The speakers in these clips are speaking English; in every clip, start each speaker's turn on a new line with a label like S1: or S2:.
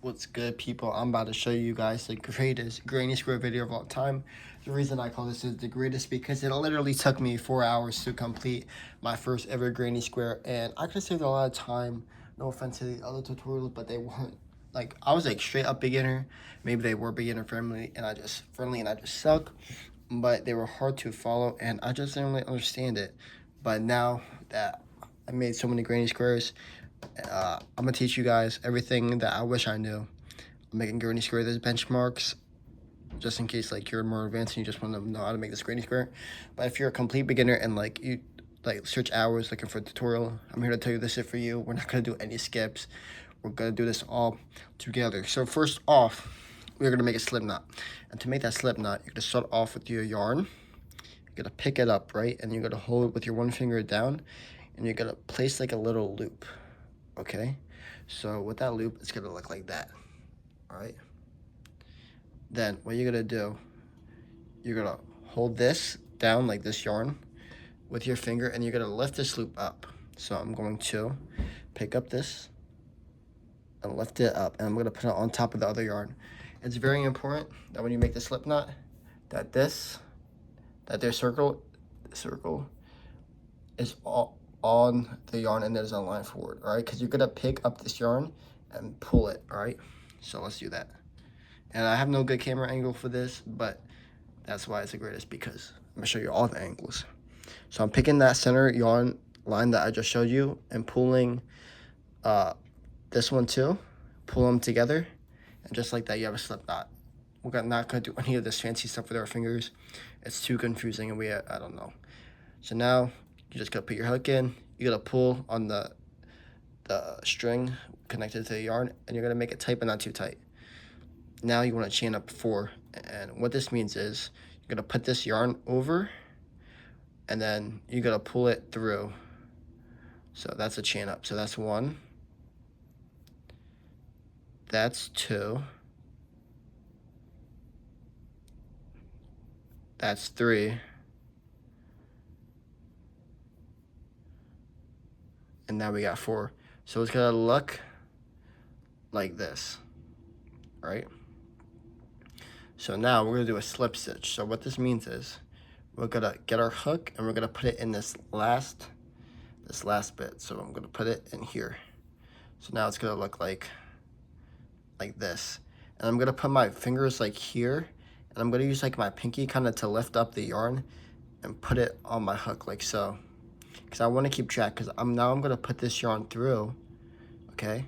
S1: What's good, people? I'm about to show you guys the greatest granny square video of all time. The reason I call this is the greatest because it literally took me 4 hours to complete my first ever granny square, and I could have saved a lot of time. No offense to the other tutorials, but they weren't like, I was like straight up beginner. Maybe they were beginner friendly and I just suck, but they were hard to follow and I just didn't really understand it. But now that I made so many granny squares, I'm gonna teach you guys everything that I wish I knew. I'm making granny square. There's benchmarks just in case like you're more advanced and you just want to know how to make this granny square. But if you're a complete beginner and like you like search hours looking for a tutorial, I'm here to tell you this is for you. We're not gonna do any skips. We're gonna do this all together. So first off, we're gonna make a slip knot. And to make that slip knot, you're gonna start off with your yarn. You're gonna pick it up, right? And you're gonna hold it with your one finger down, and you're gonna place like a little loop. Okay, so with that loop, it's gonna look like that. All right, then what you're gonna do, you're gonna hold this down like this yarn with your finger, and you're gonna lift this loop up. So I'm going to pick up this and lift it up, and I'm gonna put it on top of the other yarn. It's very important that when you make the slip knot, that their circle is all on the yarn and there's a line forward, all right? Because you're gonna pick up this yarn and pull it, all right? So let's do that. And I have no good camera angle for this, but that's why it's the greatest, because I'm gonna show you all the angles. So I'm picking that center yarn line that I just showed you and pulling this one too, pull them together, and just like that you have a slip knot. We're not gonna do any of this fancy stuff with our fingers. It's too confusing and I don't know. So now you just gotta put your hook in, you gotta pull on the string connected to the yarn, and you're gonna make it tight but not too tight. Now you wanna chain up 4, and what this means is you're gonna put this yarn over, and then you gotta pull it through. So that's a chain up. So that's 1, that's 2, that's 3, and now we got 4. So it's gonna look like this, right? So now we're gonna do a slip stitch. So what this means is we're gonna get our hook and we're gonna put it in this last bit. So I'm gonna put it in here. So now it's gonna look like this. And I'm gonna put my fingers like here, and I'm gonna use like my pinky kind of to lift up the yarn and put it on my hook like so. Because I want to keep track, because I'm gonna put this yarn through, okay?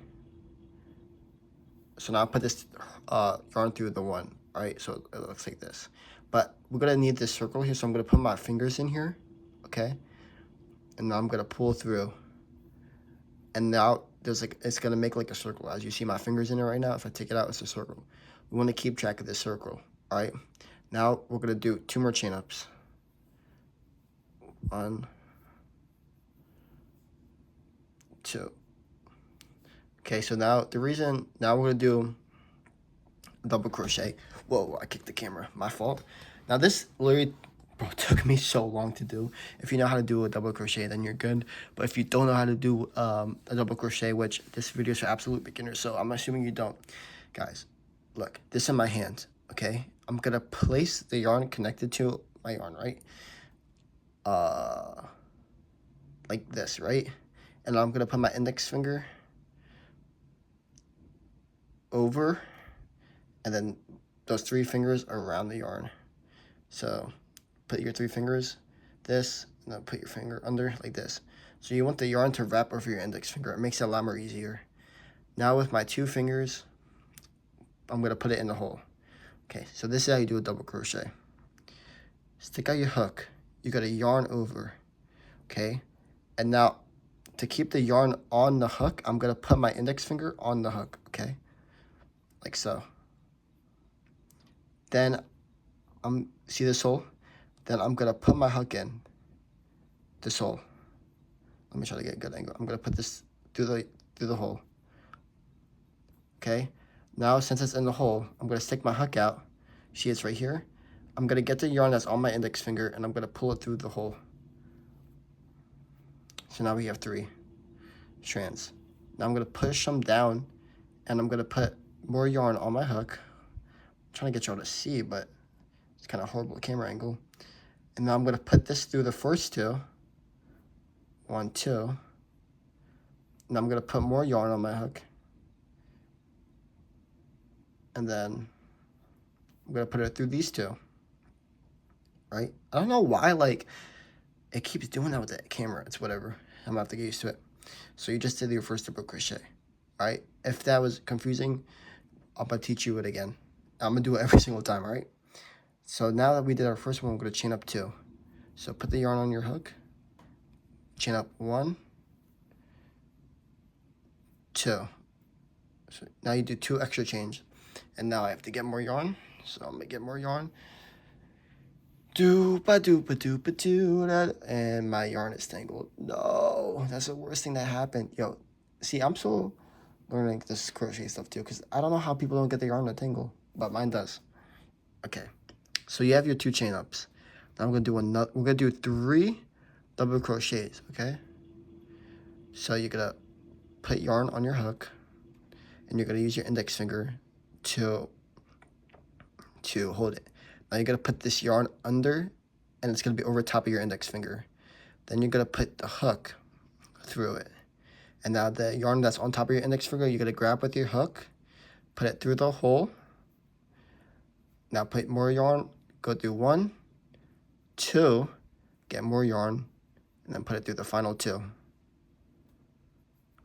S1: So now I'll put this yarn through the one, all right? So it looks like this. But we're gonna need this circle here, so I'm gonna put my fingers in here, okay? And now I'm gonna pull through. And now there's like, it's gonna make like a circle. As you see my fingers in it right now, if I take it out, it's a circle. We wanna keep track of this circle, all right? Now we're gonna do 2 more chain ups. 1, 2. Okay, so now we're gonna do double crochet. Whoa, I kicked the camera, my fault. Now this literally took me so long to do. If you know how to do a double crochet, then you're good. But if you don't know how to do a double crochet, which this video is for absolute beginners, so I'm assuming you don't. Guys, look, this in my hand, okay? I'm gonna place the yarn connected to my yarn, right? Like this, right? And I'm gonna put my index finger over, and then those 3 fingers around the yarn. So put your 3 fingers, this, and then put your finger under like this. So you want the yarn to wrap over your index finger. It makes it a lot more easier. Now with my 2 fingers, I'm gonna put it in the hole. Okay, so this is how you do a double crochet. Stick out your hook. You gotta yarn over, okay? And now to keep the yarn on the hook, I'm gonna put my index finger on the hook, okay? Like so. Then see this hole? Then I'm gonna put my hook in this hole. Let me try to get a good angle. I'm gonna put this through the hole. Okay. Now since it's in the hole, I'm gonna stick my hook out. See, it's right here. I'm gonna get the yarn that's on my index finger and I'm gonna pull it through the hole. So now we have 3 strands. Now I'm gonna push them down, and I'm gonna put more yarn on my hook. I'm trying to get y'all to see, but it's kind of horrible camera angle. And now I'm going to put this through the first two. 1, 2. And I'm going to put more yarn on my hook. And then I'm going to put it through these two. Right? I don't know why, like, it keeps doing that with the camera. It's whatever. I'm going to have to get used to it. So you just did your first double crochet. Alright? If that was confusing, I'm going to teach you it again. I'm going to do it every single time, alright? So now that we did our first one, we're going to chain up 2. So put the yarn on your hook. Chain up 1, 2. So now you do 2 extra chains. And now I have to get more yarn. So I'm going to get more yarn. Doo-ba-doo-ba-doo-ba-doo, and my yarn is tangled. No, that's the worst thing that happened. Yo, see, I'm still learning this crochet stuff too, because I don't know how people don't get their yarn to tangle, but mine does. Okay, so you have your 2 chain ups. Now I'm gonna do another. We're gonna do 3 double crochets. Okay. So you're gonna put yarn on your hook, and you're gonna use your index finger to hold it. Now you're going to put this yarn under, and it's going to be over top of your index finger. Then you're going to put the hook through it. And now the yarn that's on top of your index finger, you're going to grab with your hook, put it through the hole. Now put more yarn, go through 1, 2, get more yarn, and then put it through the final 2.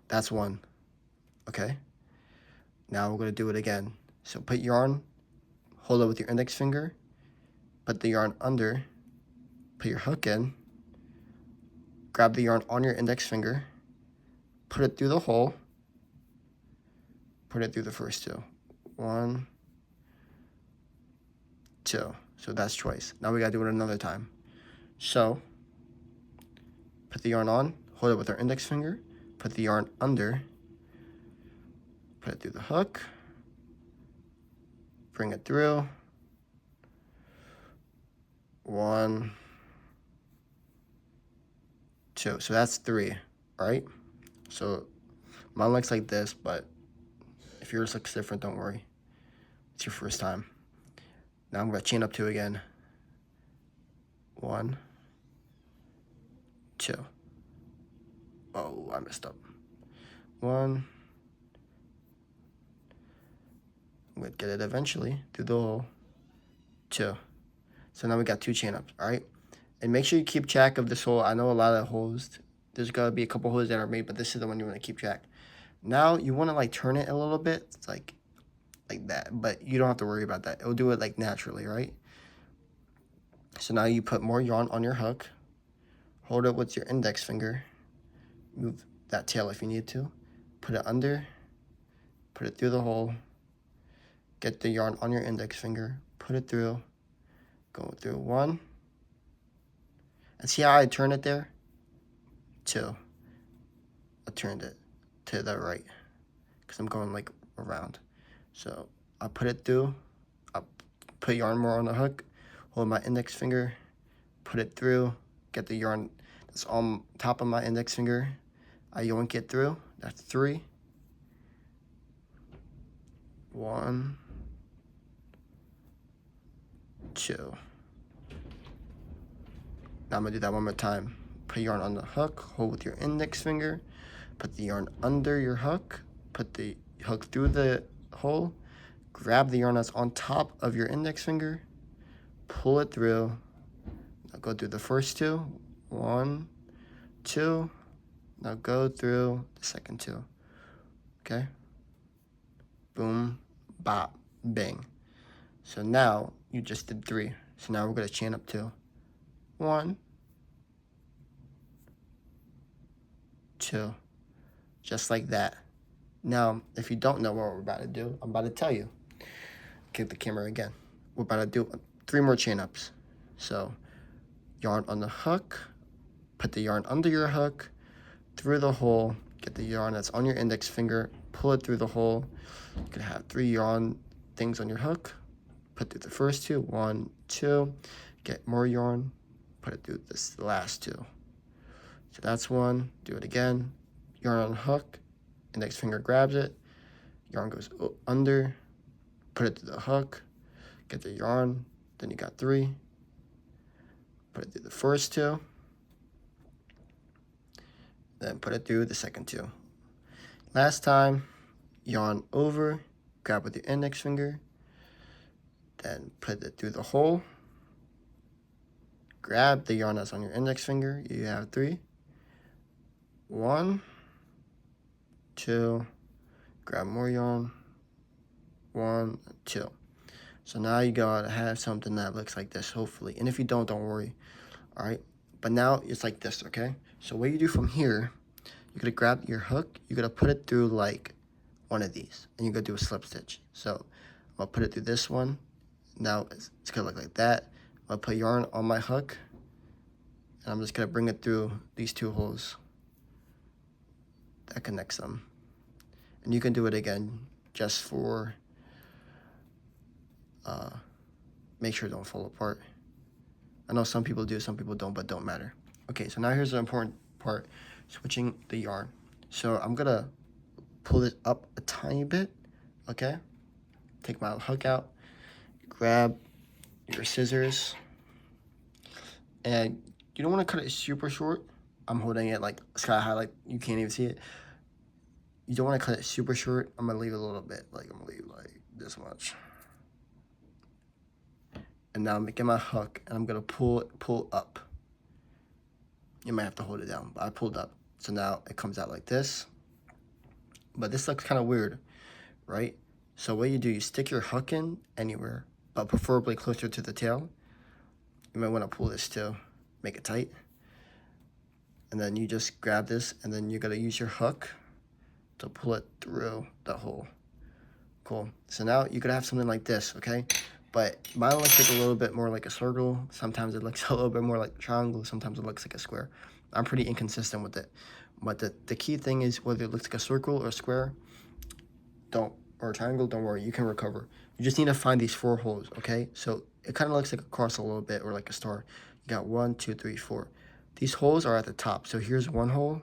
S1: That's 1. Okay? Now we're going to do it again. So put yarn, hold it with your index finger, put the yarn under, put your hook in, grab the yarn on your index finger, put it through the hole, put it through the first 2. 1, 2. So that's twice. Now we gotta do it another time. So, put the yarn on, hold it with our index finger, put the yarn under, put it through the hook, bring it through. 1, 2. So that's 3, right? So mine looks like this, but if yours looks different, don't worry. It's your first time. Now I'm going to chain up 2 again. 1, 2. Oh, I messed up. 1. I'm going to get it eventually through the hole. 2. So now we got 2 chain ups, all right? And make sure you keep track of this hole. I know a lot of holes, there's got to be a couple holes that are made, but this is the one you want to keep track. Now you want to like turn it a little bit. It's like that, but you don't have to worry about that. It'll do it like naturally, right? So now you put more yarn on your hook. Hold it with your index finger. Move that tail if you need to. Put it under. Put it through the hole. Get the yarn on your index finger. Put it through. Go through 1. And see how I turned it there? 2. I turned it to the right because I'm going like around. So I put it through. I put yarn more on the hook. Hold my index finger. Put it through. Get the yarn that's on top of my index finger. I yoink it through. That's 3. 1, 2. Now I'm going to do that one more time. Put yarn on the hook, hold with your index finger, put the yarn under your hook, put the hook through the hole, grab the yarn that's on top of your index finger, pull it through. Now go through the first 2. 1, 2. Now go through the second 2. Okay? Boom, bop, bang. So now you just did 3. So now we're going to chain up 2. 1, 2, just like that. Now, if you don't know what we're about to do, I'm about to tell you. Get the camera again. We're about to do 3 more chain ups. So, yarn on the hook, put the yarn under your hook, through the hole, get the yarn that's on your index finger, pull it through the hole. You can have 3 yarn things on your hook, put through the first 2, 1, 2, get more yarn, put it through this last 2. So that's 1. Do it again. Yarn on the hook. Index finger grabs it. yarn goes under, put it through the hook, get the yarn, then you got 3, put it through the first 2, then put it through the second 2. Last time, yarn over, grab with your index finger, then put it through the hole, grab the yarn that's on your index finger, you have 3, 1, 2, grab more yarn, 1, 2. So now you gotta have something that looks like this, hopefully. And if you don't worry, all right? But now it's like this, okay? So what you do from here, you're gonna grab your hook, you're gonna put it through like one of these, and you're gonna do a slip stitch. So I'm gonna put it through this one. Now it's gonna look like that. I'm gonna put yarn on my hook, and I'm just gonna bring it through these 2 holes that connects them. And you can do it again just for make sure it don't fall apart. I know some people do, some people don't, but don't matter. Okay, so now here's the important part, switching the yarn. So I'm gonna pull it up a tiny bit, okay? Take my hook out, grab your scissors, and you don't want to cut it super short. I'm holding it like sky high, like you can't even see it. You don't want to cut it super short. I'm gonna leave a little bit, like I'm gonna leave like this much. And now I'm making my hook, and I'm gonna pull up. You might have to hold it down, but I pulled up. So now it comes out like this. But this looks kind of weird, right? So what you do, you stick your hook in anywhere, but preferably closer to the tail. You might want to pull this too, make it tight. And then you just grab this, and then you're gonna use your hook to pull it through the hole. Cool. So now you could have something like this, okay? But mine looks like a little bit more like a circle. Sometimes it looks a little bit more like a triangle. Sometimes it looks like a square. I'm pretty inconsistent with it. But the key thing is whether it looks like a circle or a square, or a triangle, don't worry, you can recover. You just need to find these 4 holes, okay? So it kind of looks like a cross a little bit, or like a star. You got 1, 2, 3, 4. These holes are at the top. So here's 1 hole,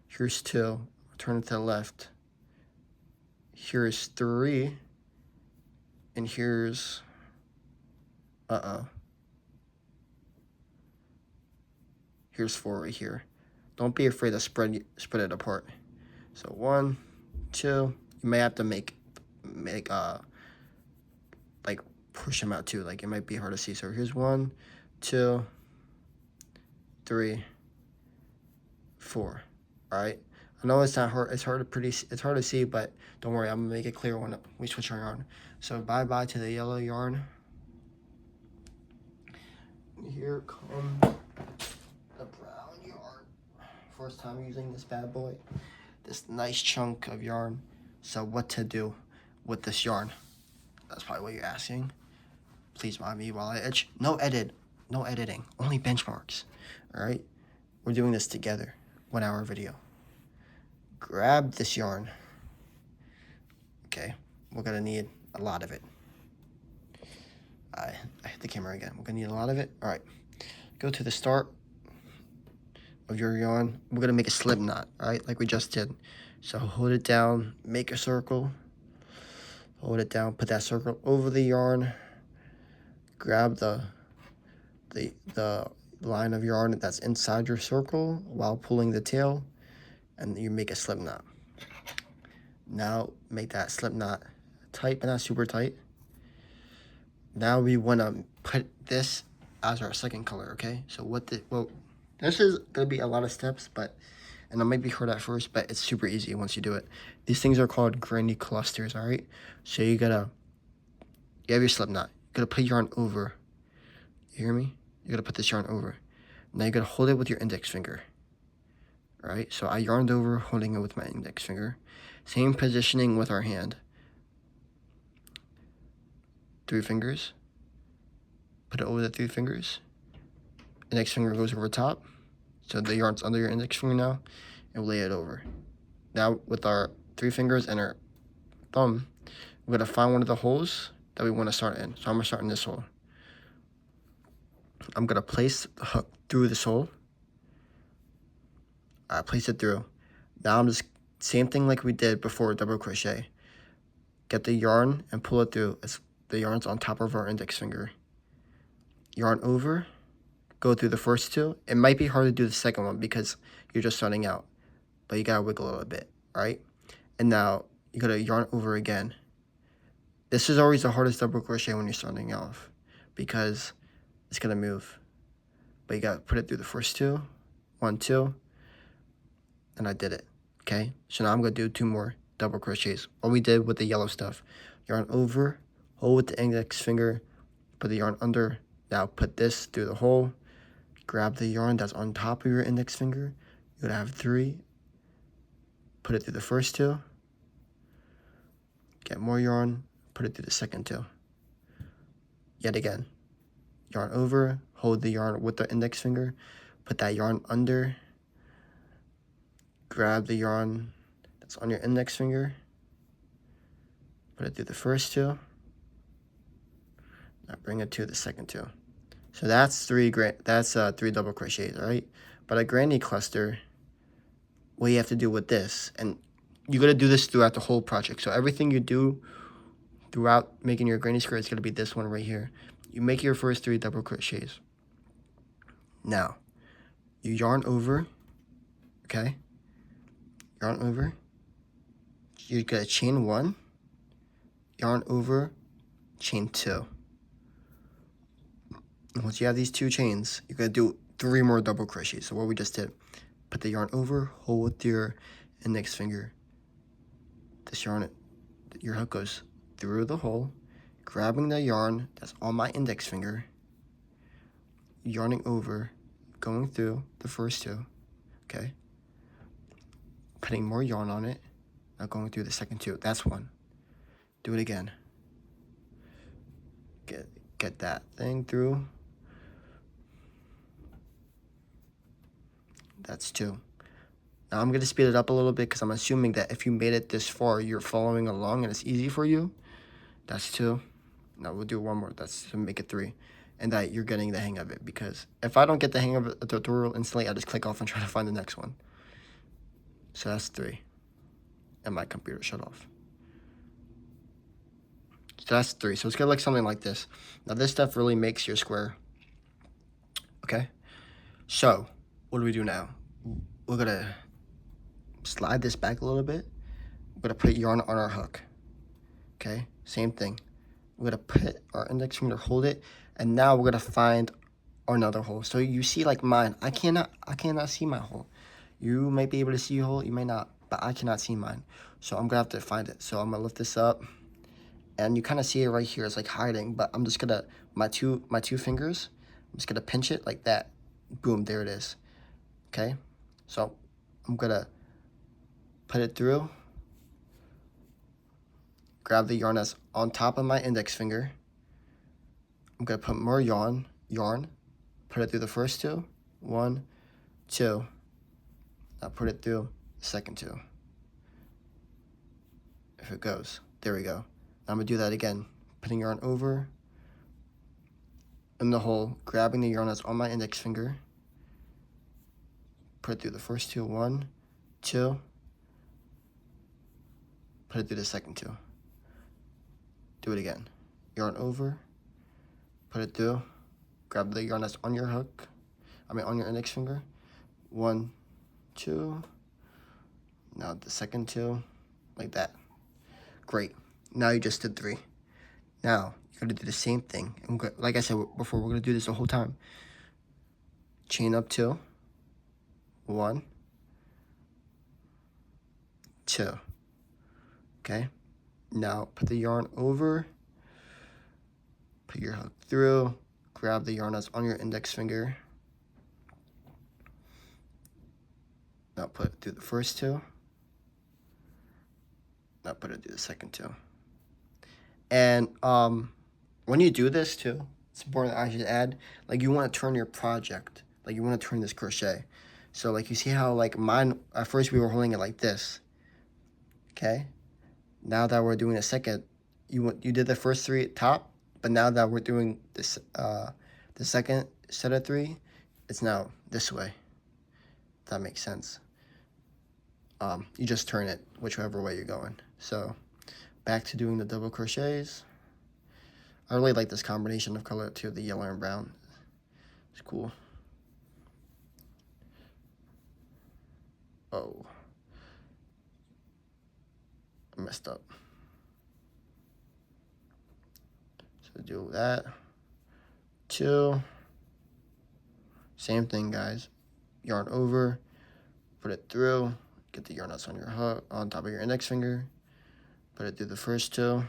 S1: here's 2, turn it to the left. Here's 3, and here's, here's 4 right here. Don't be afraid to spread it apart. So 1, 2, you may have to make like push them out too, like it might be hard to see. So here's 1, 2, 3, 4. All right, I know it's not hard, it's hard to see, but don't worry, I'm gonna make it clear when we switch our yarn. So bye to the yellow yarn. Here comes the brown yarn. First time using this bad boy. This nice chunk of yarn. So what to do with this yarn? That's probably what you're asking. Please mind me while I etch. No editing, only benchmarks. All right, we're doing this together. 1 hour video. Grab this yarn. Okay, we're gonna need a lot of it. I hit the camera again. We're gonna need a lot of it. All right, go to the start of your yarn. We're gonna make a slip knot, all right, like we just did. So hold it down, make a circle, hold it down, put that circle over the yarn, grab the line of yarn that's inside your circle while pulling the tail, and you make a slip knot. Now make that slip knot tight, but not super tight. Now we want to put this as our second color, okay? So this is gonna be a lot of steps, and it might be hard at first, but it's super easy once you do it. These things are called granny clusters, all right? So you have your slip knot. You gotta put yarn over. You hear me? You gotta put this yarn over. Now you gotta hold it with your index finger. All right, so I yarned over, holding it with my index finger. Same positioning with our hand. 3 fingers. Put it over the 3 fingers. Index finger goes over top. So the yarn's under your index finger now, and we'll lay it over. Now with our 3 fingers and our thumb, we're gonna find one of the holes that we wanna start in. So I'm gonna start in this hole. I'm gonna place the hook through this hole. I place it through. Now I'm just, same thing like we did before double crochet. get the yarn and pull it through. The yarn's on top of our index finger. Yarn over, go through the first two. It might be hard to do the second one because you're just starting out, but you gotta wiggle a little bit, right? And now you gotta yarn over again. This is always the hardest double crochet when you're starting off because it's gonna move. But you gotta put it through the first two, 1, 2, and I did it, okay? So now I'm gonna do 2 more double crochets. What we did with the yellow stuff. Yarn over, hold with the index finger, put the yarn under. Now put this through the hole, grab the yarn that's on top of your index finger. You're gonna have 3, put it through the first 2, get more yarn, put it through the second 2. Yet again, yarn over, hold the yarn with the index finger, put that yarn under, grab the yarn that's on your index finger, put it through the first 2, now bring it to the second 2. So that's 3 double crochets, right? But a granny cluster, what you have to do with this, and you got to do this throughout the whole project. So everything you do throughout making your granny skirt is going to be this one right here. You make your first 3 double crochets. Now, you yarn over, okay? Yarn over. You're going to chain 1, yarn over, chain 2. And once you have these 2 chains, you're going to do 3 more double crochets. So what we just did, put the yarn over, hold with your index finger. This yarn, your hook goes through the hole, grabbing the yarn that's on my index finger, yarning over, going through the first 2, okay? Putting more yarn on it, now going through the second 2. That's 1. Do it again. Get that thing through. That's 2. Now I'm going to speed it up a little bit because I'm assuming that if you made it this far, you're following along and it's easy for you. That's 2. Now we'll do 1 more. That's to make it 3. And that you're getting the hang of it, because if I don't get the hang of a tutorial instantly, I just click off and try to find the next one. So that's 3. And my computer shut off. So that's 3. So it's going to look something like this. Now this stuff really makes your square. Okay? So what do we do now? We're going to slide this back a little bit. We're going to put yarn on our hook. Okay? Same thing. We're going to put our index finger, hold it, and now we're going to find another hole. So you see, like mine, I cannot see my hole. You might be able to see your hole, you may not, but I cannot see mine. So I'm going to have to find it. So I'm going to lift this up, and you kind of see it right here. It's like hiding, but I'm just going to, my two fingers, I'm just going to pinch it like that. Boom, there it is. Okay? So I'm going to put it through. Grab the yarn that's on top of my index finger. I'm going to put more yarn, put it through the first 2, 1, 2. Now put it through the second 2. If it goes, there we go. Now I'm going to do that again, putting yarn over in the hole, grabbing the yarn that's on my index finger, put it through the first 2, 1, 2, put it through the second 2. Do it again. Yarn over, put it through, grab the yarn that's on your hook, on your index finger, 1, 2, now the second 2, like that. Great. Now you just did 3. Now you're going to do the same thing. And like I said before, we're going to do this the whole time. Chain up 2, 1, 2. Okay? Now put the yarn over, put your hook through, grab the yarn that's on your index finger. Now put it through the first 2. Now put it through the second 2. And when you do this too, it's important that I should add, like you want to turn your project, like you want to turn this crochet. So like you see how like mine, at first we were holding it like this. Okay? Now that we're doing a second, you did the first 3 at top, but now that we're doing this the second set of 3, it's now this way. If that makes sense. You just turn it whichever way you're going. So back to doing the double crochets. I really like this combination of color too, the yellow and brown. It's cool. Oh, I messed up. So do that. 2. Same thing, guys. Yarn over, put it through, get the yarn knots on your hook, on top of your index finger, put it through the first 2,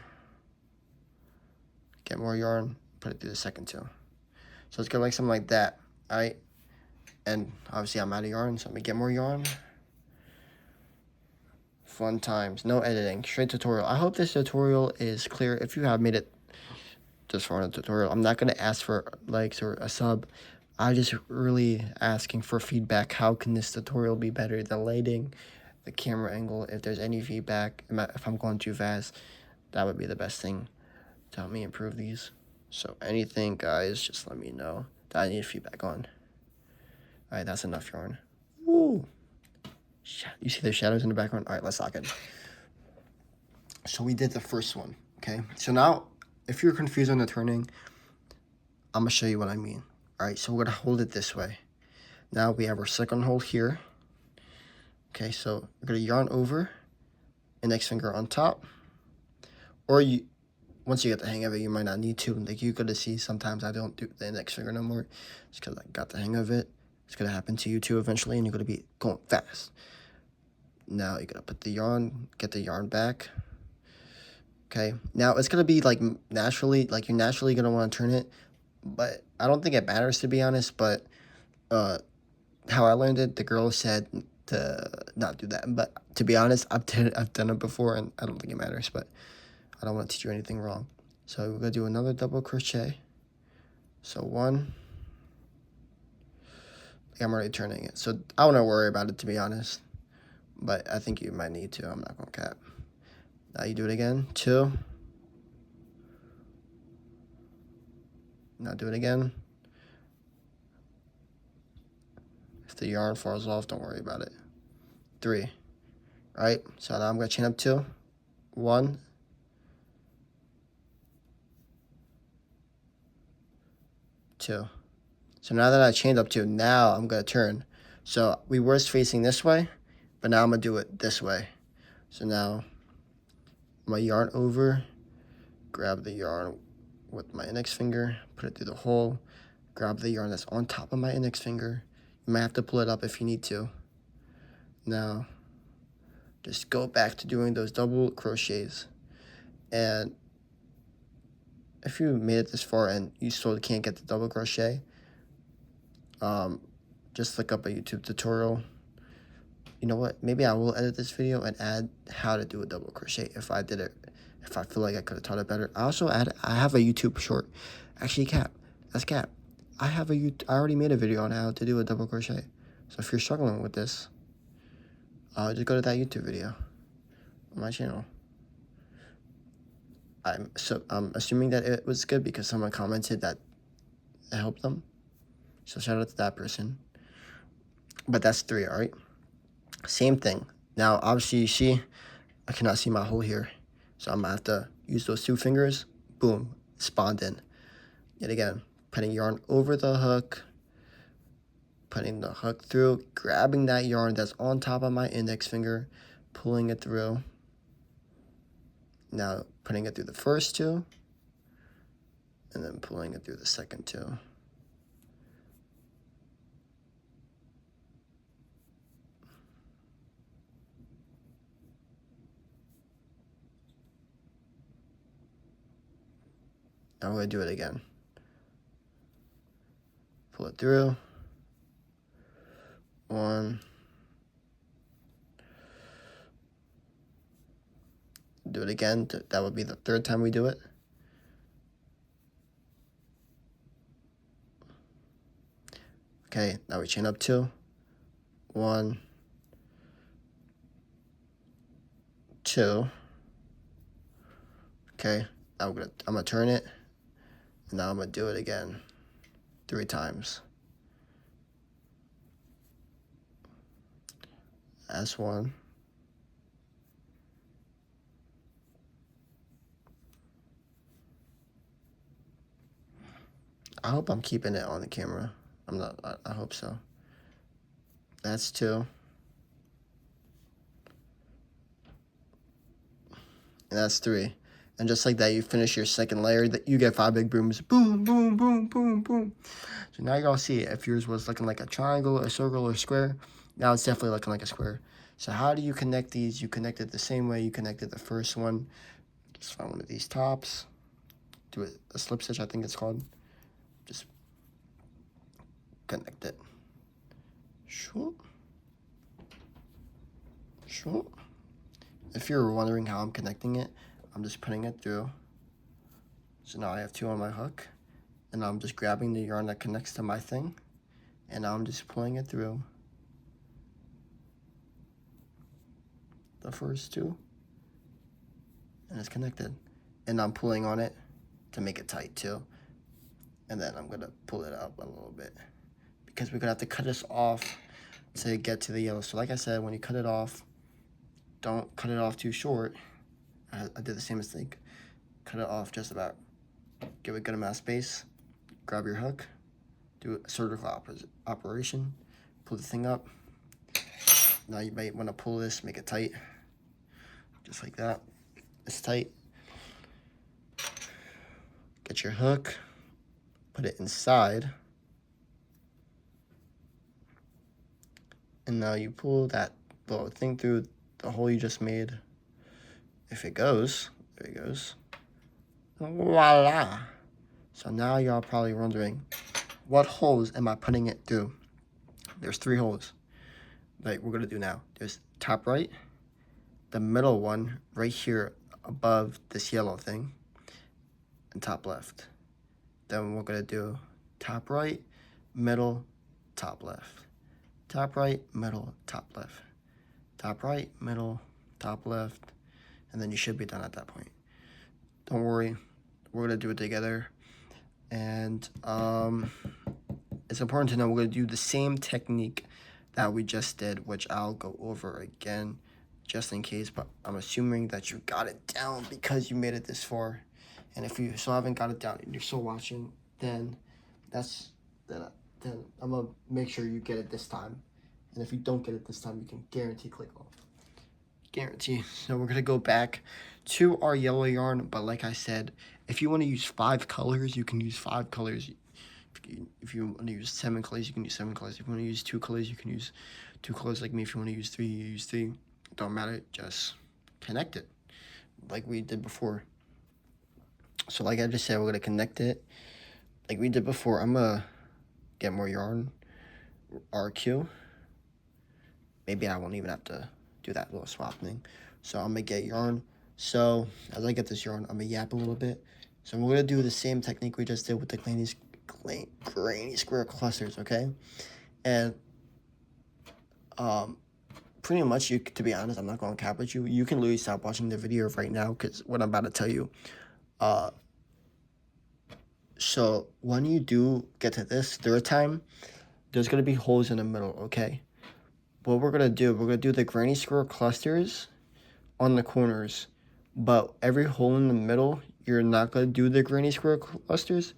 S1: get more yarn, put it through the second 2. So it's gonna like something like that, alright? And obviously I'm out of yarn, so let me get more yarn. Fun times, no editing, straight tutorial. I hope this tutorial is clear. If you have made it this far in the tutorial, I'm not gonna ask for likes or a sub. I'm just really asking for feedback. How can this tutorial be better? The lighting, the camera angle, if there's any feedback, if I'm going too fast, that would be the best thing to help me improve these. So anything, guys, just let me know that I need feedback on. All right, that's enough yarn. Woo! You see the shadows in the background? All right, let's lock in. So we did the first one, okay? So now, if you're confused on the turning, I'm gonna show you what I mean. All right, so we're gonna hold it this way. Now we have our second hold here. Okay, so we're gonna yarn over, index finger on top, or once you get the hang of it, you might not need to. Like you're gonna see sometimes I don't do the index finger no more. It's because I got the hang of it. It's gonna happen to you too eventually, and you're gonna be going fast. Now you're gonna put the yarn, get the yarn back. Okay, now it's gonna be like naturally, like you're naturally gonna want to turn it, but I don't think it matters to be honest. But how I learned it, the girl said to not do that. But to be honest, I've done it before, and I don't think it matters. But I don't want to teach you anything wrong. So we're gonna do another double crochet. So 1. I'm already turning it, so I don't worry about it to be honest. But I think you might need to. I'm not gonna cap. Now you do it again. 2. Now do it again. If the yarn falls off, don't worry about it. 3. All right, so now I'm gonna chain up 2. 1. 2. So now that I chained up 2, now I'm gonna turn. So we were facing this way, but now I'm gonna do it this way. So now my yarn over, grab the yarn with my index finger, put it through the hole, grab the yarn that's on top of my index finger. You might have to pull it up if you need to. Now, just go back to doing those double crochets. And if you made it this far and you still can't get the double crochet, just look up a YouTube tutorial. You know what? Maybe I will edit this video and add how to do a double crochet if I did it. If I feel like I could have taught it better. I have a YouTube short. Actually, that's cap. I already made a video on how to do a double crochet. So if you're struggling with this, just go to that YouTube video on my channel. I'm assuming that it was good because someone commented that it helped them. So shout out to that person. But that's 3, all right? Same thing. Now, obviously, you see, I cannot see my hole here. So I'm going to have to use those 2 fingers. Boom. Spawned in. Yet again, putting yarn over the hook. Putting the hook through. Grabbing that yarn that's on top of my index finger. Pulling it through. Now, putting it through the first 2. And then pulling it through the second 2. Now we're going to do it again. Pull it through. 1. Do it again. That would be the 3rd time we do it. Okay, now we chain up 2. 1, 2. Okay, now I'm gonna turn it. And now I'm gonna do it again 3 times. That's 1. I hope I'm keeping it on the camera. I'm not, I hope so. That's 2. And that's 3. And just like that, you finish your second layer, that you get 5 big booms. Boom, boom, boom, boom, boom. So now y'all see if yours was looking like a triangle, a circle, or a square. Now it's definitely looking like a square. So how do you connect these? You connect it the same way you connected the first one. Just find one of these tops. Do a slip stitch, I think it's called. Just connect it. Shoop. Shoop. If you're wondering how I'm connecting it, I'm just putting it through. So now I have 2 on my hook. And I'm just grabbing the yarn that connects to my thing. And now I'm just pulling it through. The first 2. And it's connected. And I'm pulling on it to make it tight too. And then I'm going to pull it up a little bit. Because we're going to have to cut this off to get to the yellow. So like I said, when you cut it off, don't cut it off too short. I did the same mistake. Cut it off just about. Give it a good amount of space. Grab your hook. Do a surgical operation. Pull the thing up. Now you might want to pull this, make it tight. Just like that. It's tight. Get your hook. Put it inside. And now you pull that little thing through the hole you just made. If it goes, there it goes. Voila! So now y'all probably wondering, what holes am I putting it through? There's 3 holes that we're gonna do now. There's top right, the middle one right here above this yellow thing, and top left. Then we're gonna do top right, middle, top left. Top right, middle, top left. Top right, middle, top left. And then you should be done at that point. Don't worry, we're gonna do it together. And it's important to know we're gonna do the same technique that we just did, which I'll go over again just in case, but I'm assuming that you got it down because you made it this far. And if you still haven't got it down and you're still watching, then then I'm gonna make sure you get it this time. And if you don't get it this time, you can guarantee click off. Guarantee. So we're gonna go back to our yellow yarn, but like I said, if you want to use 5 colors, you can use 5 colors. If you want to use 7 colors, you can use 7 colors. If you want to use 2 colors, you can use 2 colors like me. If you want to use 3, you use 3. Don't matter, just connect it like we did before. So like I just said, we're gonna connect it like we did before. I'm gonna get more yarn, RQ. Maybe I won't even have to do that little swap thing. So I'm gonna get yarn. So as I get this yarn, I'm gonna yap a little bit. So we're gonna do the same technique we just did with the granny square clusters, okay? And pretty much, to be honest, I'm not gonna cap with you. You can literally stop watching the video right now because what I'm about to tell you. So when you do get to this 3rd time, there's gonna be holes in the middle, okay? What we're gonna do the granny square clusters on the corners, but every hole in the middle, you're not gonna do the granny square clusters,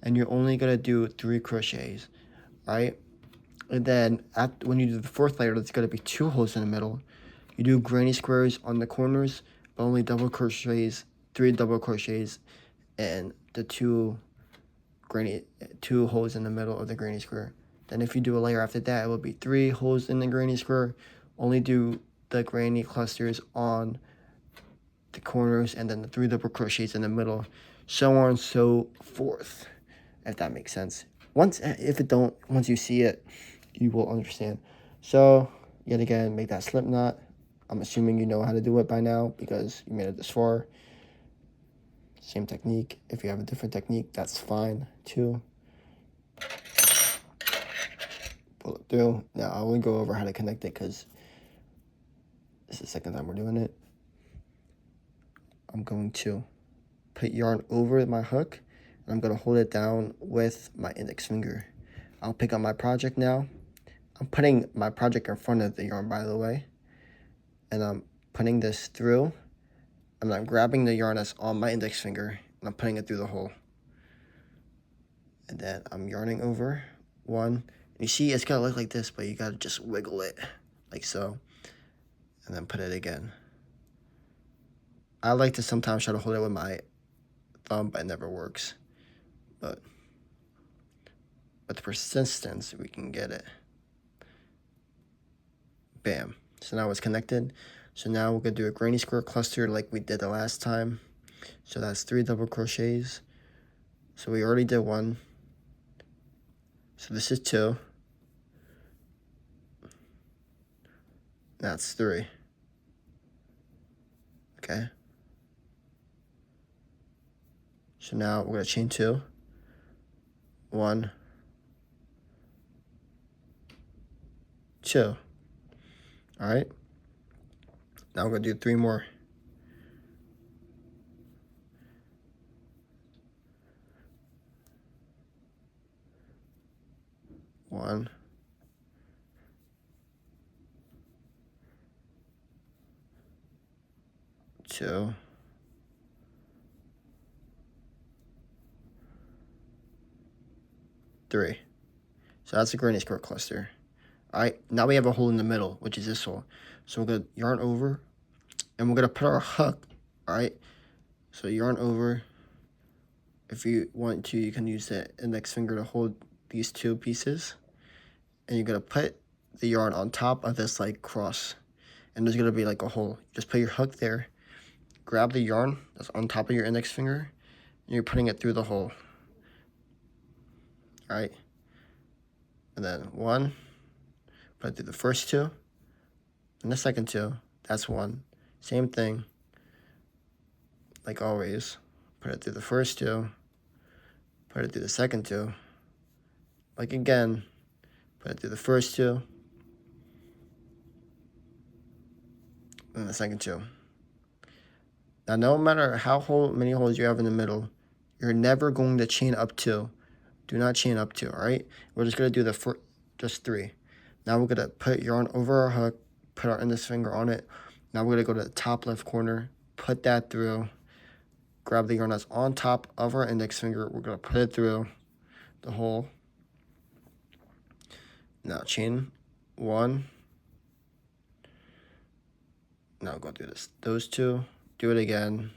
S1: and you're only gonna do 3 crochets, right? And then when you do the 4th layer, there's gonna be 2 holes in the middle. You do granny squares on the corners, but only double crochets, 3 double crochets, and the 2 holes in the middle of the granny square. Then if you do a layer after that, it will be 3 holes in the granny square. Only do the granny clusters on the corners, and then the 3 double crochets in the middle, so on and so forth, if that makes sense. Once you see it, you will understand. So yet again, make that slip knot. I'm assuming you know how to do it by now because you made it this far. Same technique. If you have a different technique, that's fine too. Pull it through. Now I won't go over how to connect it because this is the 2nd time we're doing it. I'm going to put yarn over my hook, and I'm going to hold it down with my index finger. I'll pick up my project now. I'm putting my project in front of the yarn, by the way, and I'm putting this through, and I'm grabbing the yarn that's on my index finger, and I'm putting it through the hole. And then I'm yarning over 1. And you see, it's gonna look like this, but you gotta just wiggle it like so, and then put it again. I like to sometimes try to hold it with my thumb, but it never works. But with persistence, we can get it. Bam. So now it's connected. So now we're gonna do a granny square cluster like we did the last time. So that's 3 double crochets. So we already did 1. So this is 2. That's 3. Okay. So now we're gonna chain 2. 1, 2. All right. Now we're gonna do 3 more. 1, 2, 3. So that's a granny square cluster. All right, now we have a hole in the middle, which is this hole. So we're gonna yarn over, and we're gonna put our hook. All right. So yarn over. If you want to, you can use the index finger to hold these 2 pieces, and you're gonna put the yarn on top of this like cross, and there's gonna be like a hole. Just put your hook there, grab the yarn that's on top of your index finger, and you're putting it through the hole. All right, and then 1, put it through the first 2, and the second 2. That's 1. Same thing, like always. Put it through the first 2, put it through the second 2, like again, put it through the first 2, and the second 2. Now, no matter how many holes you have in the middle, you're never going to chain up 2. Do not chain up 2, all right? We're just going to do the just 3. Now we're going to put yarn over our hook, put our index finger on it. Now we're going to go to the top left corner, put that through, grab the yarn that's on top of our index finger. We're going to put it through the hole. Now chain 1. Now go through those 2. Do it again.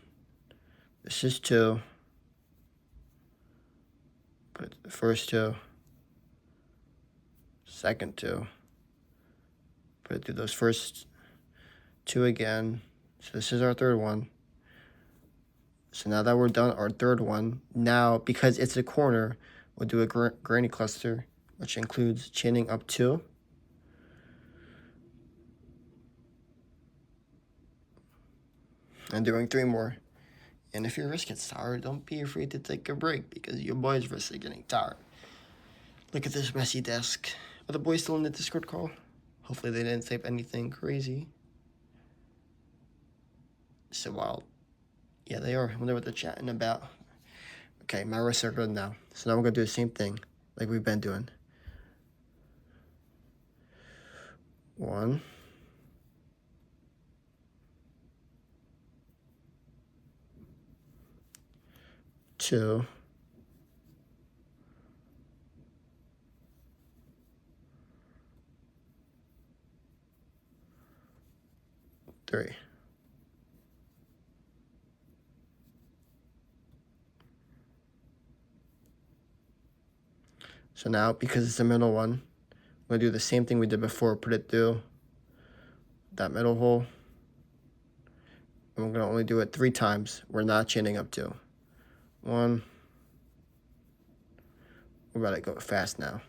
S1: This is 2. Put it the first 2. Second 2. Put it through those first 2 again. So this is our third one. So now that we're done our third one, now because it's a corner, we'll do a granny cluster, which includes chaining up 2. And doing 3 more. And if your wrist gets tired, don't be afraid to take a break because your boy's wrist is getting tired. Look at this messy desk. Are the boys still in the Discord call? Hopefully they didn't type anything crazy. So wild. Yeah, they are. I wonder what they're chatting about. Okay, my wrists are good now. So now we're going to do the same thing like we've been doing. 1. 2. 3. So now, because it's the middle one, we're going to do the same thing we did before. Put it through that middle hole. And we're going to only do it 3 times. We're not chaining up 2. 1. We're about to go fast now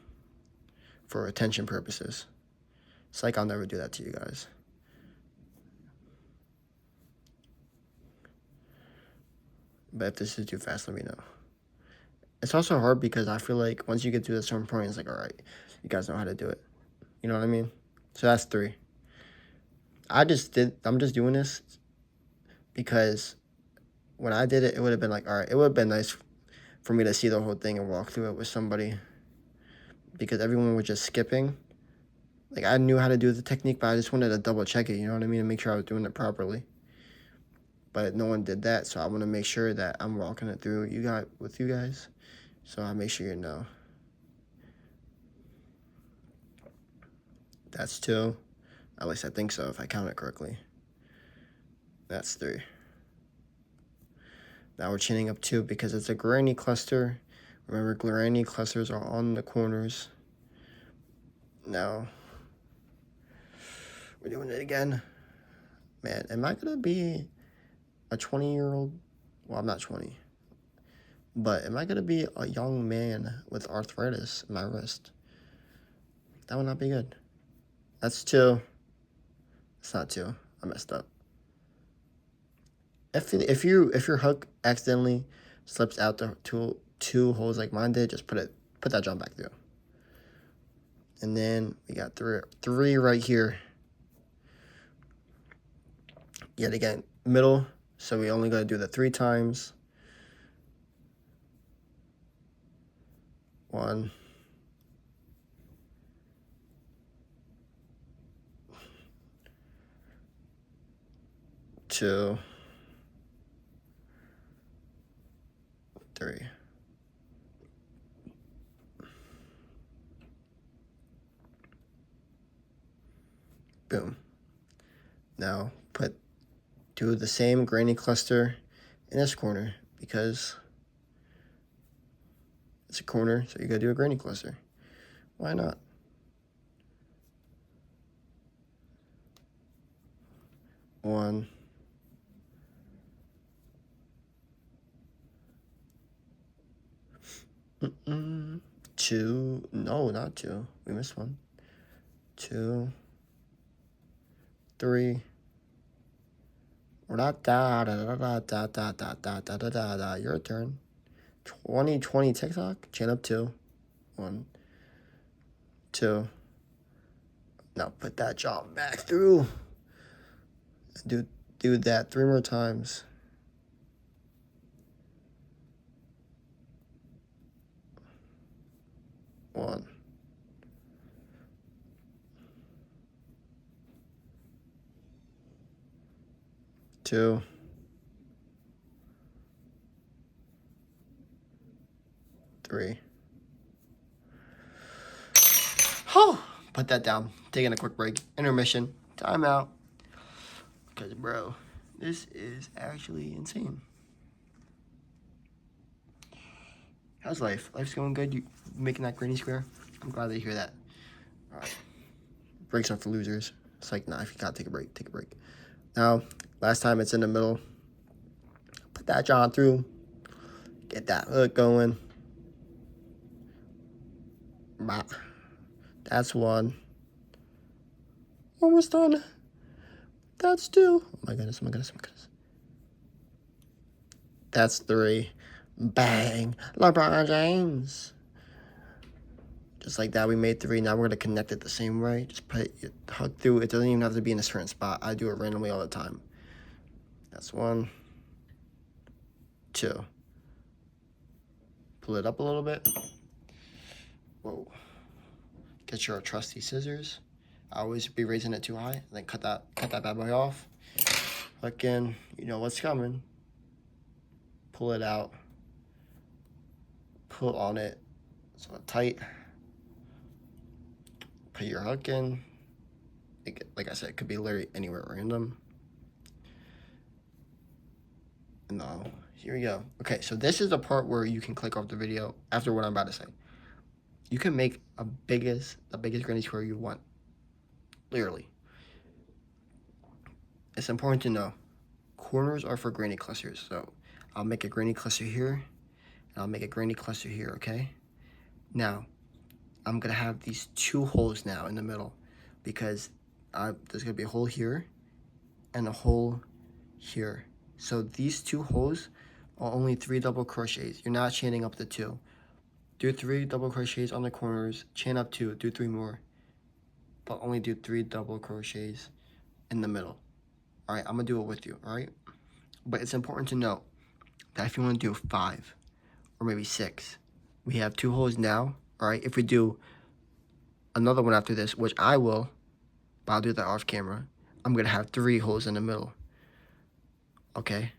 S1: for retention purposes. It's like I'll never do that to you guys. But if this is too fast, let me know. It's also hard because I feel like once you get to a certain point, it's like, all right, you guys know how to do it. You know what I mean? So that's 3. I'm just doing this because when I did it, it would have been like, all right, it would have been nice for me to see the whole thing and walk through it with somebody because everyone was just skipping. Like, I knew how to do the technique, but I just wanted to double check it, you know what I mean, and make sure I was doing it properly. But no one did that, so I want to make sure that I'm walking it through with you guys. So I'll make sure you know. That's 2. At least I think so, if I count it correctly. That's 3. Now we're chaining up 2 because it's a granny cluster. Remember, granny clusters are on the corners. Now, we're doing it again. Man, am I going to be a 20-year-old? Well, I'm not 20. But am I going to be a young man with arthritis in my wrist? That would not be good. That's 2. It's not 2. I messed up. If your hook accidentally slips out the two holes like mine did, just put that jump back through. And then we got 3 right here. Yet again, middle. So we only got to do the 3 times. 1. 2. 3. Boom. Now do the same granny cluster in this corner because it's a corner, so you gotta do a granny cluster. Why not? One. 2. No, not 2. We missed 1. 2. 3. Da da da da da da da da da da da da. Your turn. 2020 TikTok. Chain up 2. 1. 2. Now put that jump back through. Do that 3 more times. 1. 2. 3. Oh, put that down. Taking a quick break. Intermission. Timeout. Because, bro, this is actually insane. How's life? Life's going good? You making that granny square? I'm glad to hear that. All right. Breaks are for losers. It's like, nah, if you gotta take a break, take a break. Now, last time it's in the middle. Put that John through. Get that hook going. Bah. That's 1. Almost done. That's 2. Oh my goodness, oh my goodness, oh my goodness. That's 3. Bang. LeBron James. Just like that, we made 3. Now we're going to connect it the same way. Just put your hook through. It doesn't even have to be in a certain spot. I do it randomly all the time. That's 1. 2. Pull it up a little bit. Whoa. Get your trusty scissors. I always be raising it too high. And then cut that bad boy off. Hook in. You know what's coming. Pull it out. Pull on it. So tight. Put your hook in. Like I said, it could be literally anywhere random. No, here we go. Okay, so this is the part where you can click off the video after what I'm about to say. You can make the biggest granny square you want. Literally. It's important to know. Corners are for granny clusters. So I'll make a granny cluster here. And I'll make a granny cluster here, okay? Now, I'm going to have these 2 holes now in the middle. Because there's going to be a hole here. And a hole here. So these 2 holes are only 3 double crochets. You're not chaining up the 2. Do 3 double crochets on the corners. Chain up 2. Do 3 more. But only do 3 double crochets in the middle. Alright, I'm going to do it with you, alright? But it's important to note that if you want to do 5 or maybe 6, we have 2 holes now, alright? If we do another one after this, which I will, but I'll do that off camera, I'm going to have 3 holes in the middle. Okay?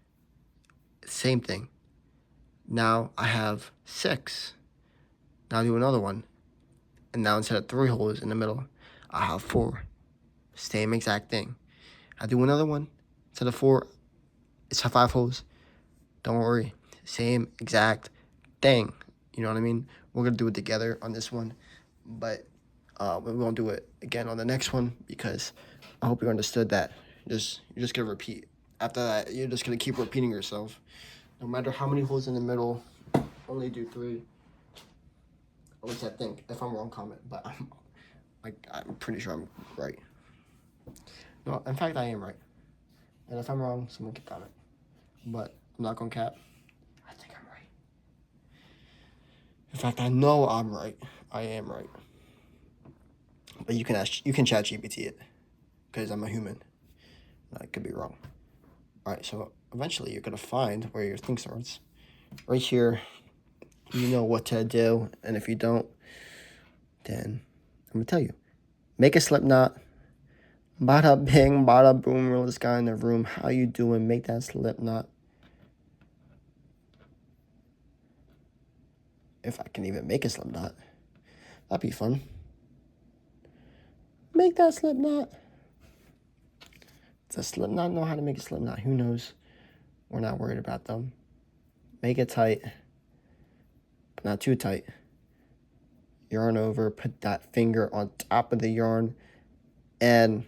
S1: Same thing. Now I have 6. Now do another one. And now instead of 3 holes in the middle, I have 4. Same exact thing. I do another one. Instead of 4, it's 5 holes. Don't worry. Same exact thing. You know what I mean? We're going to do it together on this one. But we won't do it again on the next one because I hope you understood that. You're just going to repeat. After that, you're just going to keep repeating yourself. No matter how many holes in the middle, only do 3. At least I think. If I'm wrong, comment. But I'm pretty sure I'm right. No, in fact, I am right. And if I'm wrong, someone can comment. But I'm not going to cap. I think I'm right. In fact, I know I'm right. I am right. But you can chat GPT it. Because I'm a human. I could be wrong. Alright, so eventually you're going to find where your thing starts. Right here. You know what to do. And if you don't, then I'm going to tell you. Make a slip knot. Bada bing, bada boom, realest guy in the room. How you doing? Make that slip knot. If I can even make a slip knot. That'd be fun. Make that slip knot. Does a slip knot know how to make a slip knot? Who knows? We're not worried about them. Make it tight. But not too tight. Yarn over. Put that finger on top of the yarn. And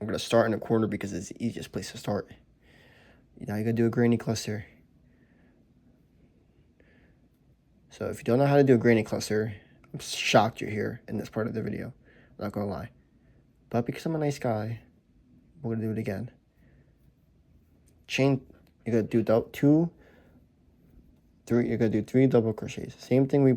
S1: I'm going to start in the corner because it's the easiest place to start. Now you're going to do a granny cluster. So if you don't know how to do a granny cluster, I'm shocked you're here in this part of the video. I'm not going to lie. But because I'm a nice guy, we're going to do it again. Chain, you're going to do 2, 3, you're going to do 3 double crochets. Same thing we